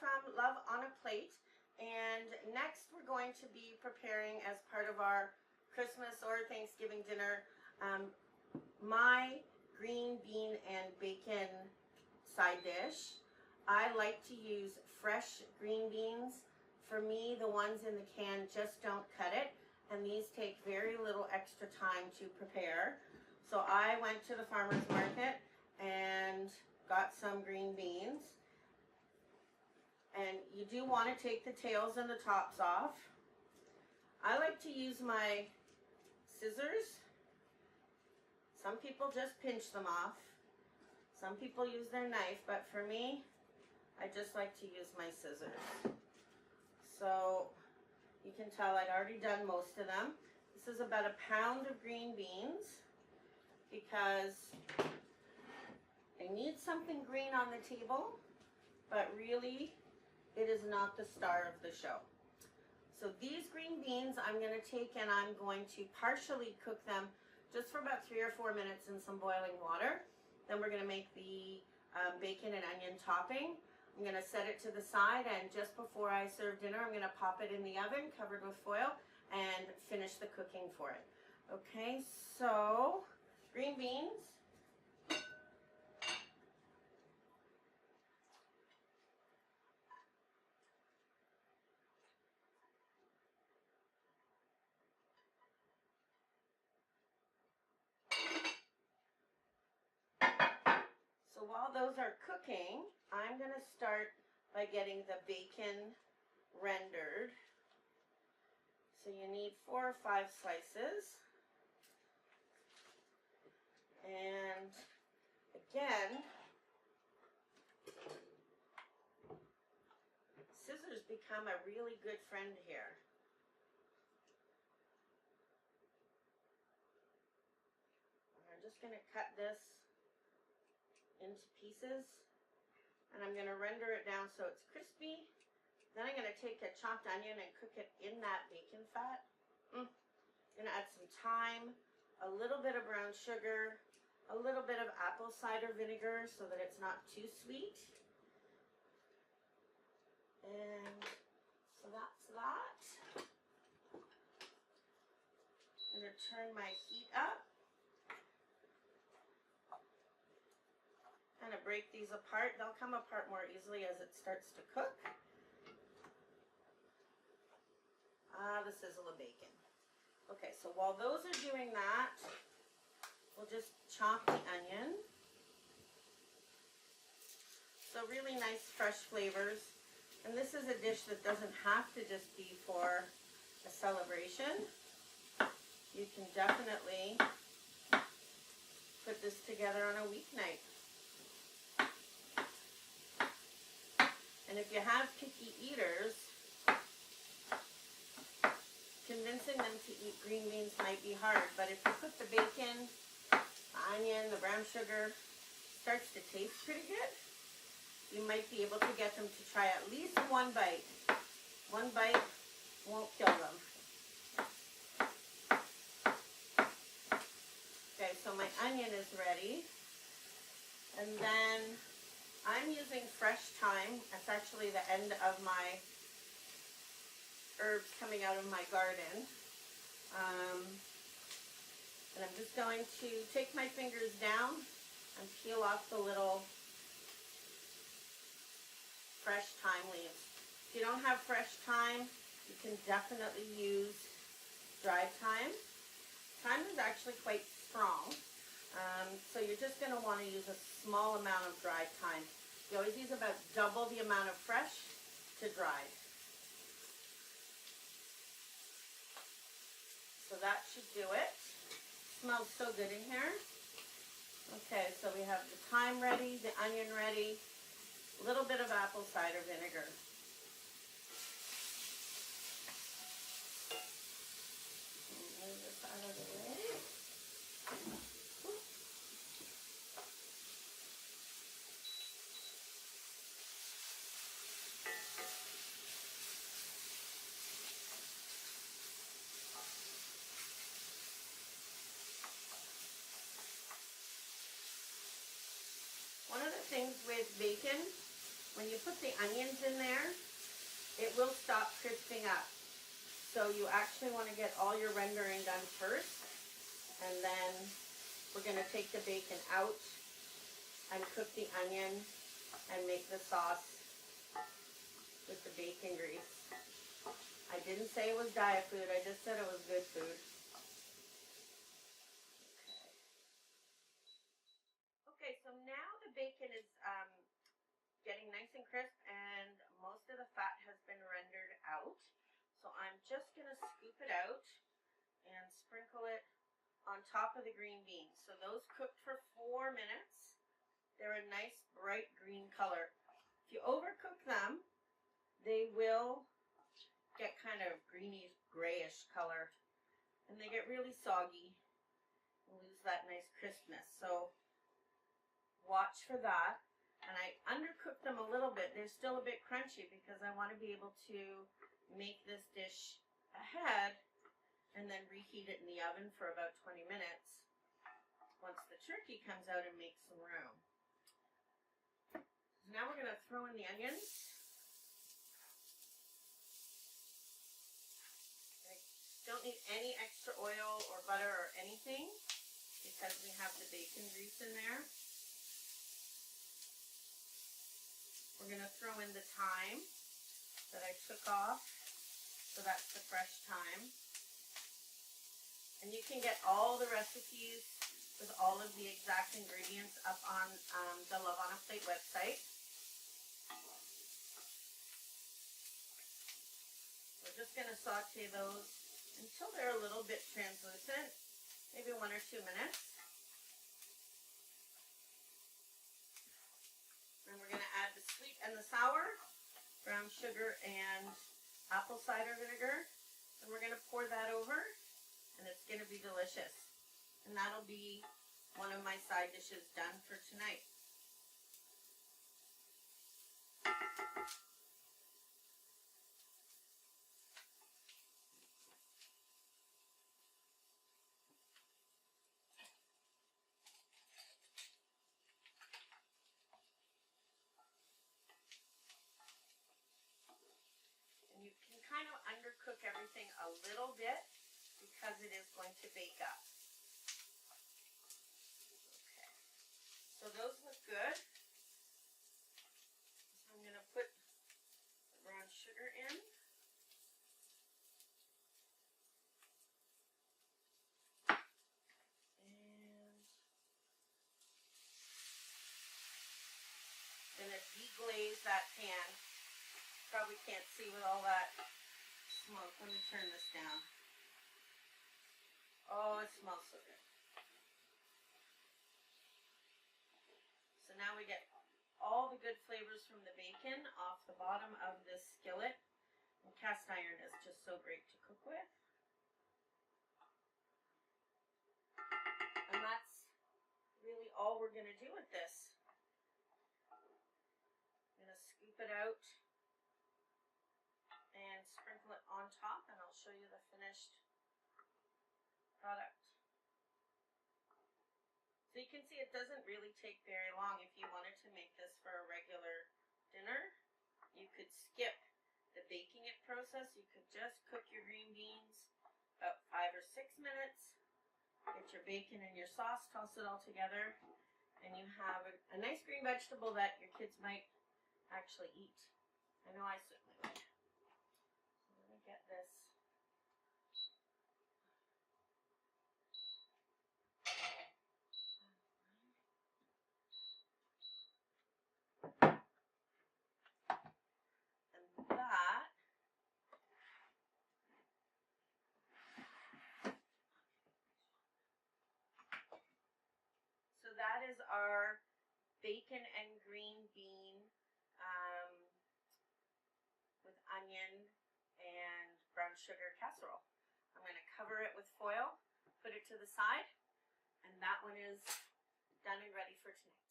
from Love on a Plate, and next we're going to be preparing, as part of our Christmas or Thanksgiving dinner, my green bean and bacon side dish. I like to use fresh green beans. For me, the ones in the can just don't cut it, and these take very little extra time to prepare. So I went to the farmer's market and got some green beans. And you do want to take the tails and the tops off. I like to use my scissors. Some people just pinch them off. Some people use their knife, but for me, I just like to use my scissors. So you can tell I'd already done most of them. This is about 1 pound of green beans because I need something green on the table, but really it is not the star of the show. So these green beans I'm going to take and I'm going to partially cook them just for about 3 or 4 minutes in some boiling water. Then we're going to make the bacon and onion topping. I'm going to set it to the side, and just before I serve dinner I'm going to pop it in the oven covered with foil and finish the cooking for it. Okay, so green beans. So while those are cooking, I'm going to start by getting the bacon rendered. So you need 4 or 5 slices. And again, scissors become a really good friend here. I'm just going to cut this into pieces, and I'm going to render it down so it's crispy. Then I'm going to take a chopped onion and cook it in that bacon fat. I'm going to add some thyme, a little bit of brown sugar, a little bit of apple cider vinegar so that it's not too sweet. And so that's that. I'm going to turn my heat up. Kind of break these apart. They'll come apart more easily as it starts to cook. The sizzle of bacon. Okay, so while those are doing that, we'll just chop the onion. So really nice fresh flavors. And this is a dish that doesn't have to just be for a celebration. You can definitely put this together on a weeknight. And if you have picky eaters, convincing them to eat green beans might be hard. But if you put the bacon, the onion, the brown sugar, starts to taste pretty good, you might be able to get them to try at least one bite. One bite won't kill them. Okay, so my onion is ready. And then I'm using fresh thyme. That's actually the end of my herbs coming out of my garden. And I'm just going to take my fingers down and peel off the little fresh thyme leaves. If you don't have fresh thyme, you can definitely use dried thyme. Thyme is actually quite strong. So you're just going to want to use a small amount of dried thyme. You always use about double the amount of fresh to dried. So that should do it. Smells so good in here. Okay, so we have the thyme ready, the onion ready, a little bit of apple cider vinegar. Move this out of the way. One of the things with bacon when you put the onions in there, it will stop crisping up. So you actually want to get all your rendering done first, and then we're going to take the bacon out and cook the onion and make the sauce with the bacon grease. I didn't say it was diet food, I just said it was good food. Okay, so now the bacon is getting nice and crisp and most of the fat has been rendered out. So I'm just going to scoop it out and sprinkle it on top of the green beans. So those cooked for 4 minutes. They're a nice bright green color. If you overcook them, they will get kind of greeny grayish color and they get really soggy and lose that nice crispness. So watch for that. And I undercooked them a little bit. They're still a bit crunchy because I want to be able to make this dish ahead and then reheat it in the oven for about 20 minutes once the turkey comes out and makes some room. So now we're going to throw in the onions. I don't need any extra oil or butter or anything because we have the bacon grease in there. We're going to throw in the thyme that I took off, so that's the fresh thyme. And you can get all the recipes with all of the exact ingredients up on the Love on a Plate website. We're just going to saute those until they're a little bit translucent, maybe 1 or 2 minutes. And we're going to add the sweet and the sour, brown sugar and apple cider vinegar. And we're going to pour that over, and it's going to be delicious. And that'll be one of my side dishes done for tonight. You can kind of undercook everything a little bit because it is going to bake up. Okay, so those look good. So I'm going to put the brown sugar in. And I'm going to deglaze that pan. Probably can't see with all that smoke. Let me turn this down. Oh, it smells so good. So now we get all the good flavors from the bacon off the bottom of this skillet. And cast iron is just so great to cook with. And that's really all we're going to do with this. I'm going to scoop it out and sprinkle it on top, and I'll show you the finished product. So you can see it doesn't really take very long. If you wanted to make this for a regular dinner, you could skip the baking it process. You could just cook your green beans about 5 or 6 minutes, get your bacon and your sauce, toss it all together, and you have a nice green vegetable that your kids might actually eat. I know I certainly would. Get this. And that so that is our bacon and green bean with onion and brown sugar casserole. I'm going to cover it with foil, put it to the side, and that one is done and ready for tonight.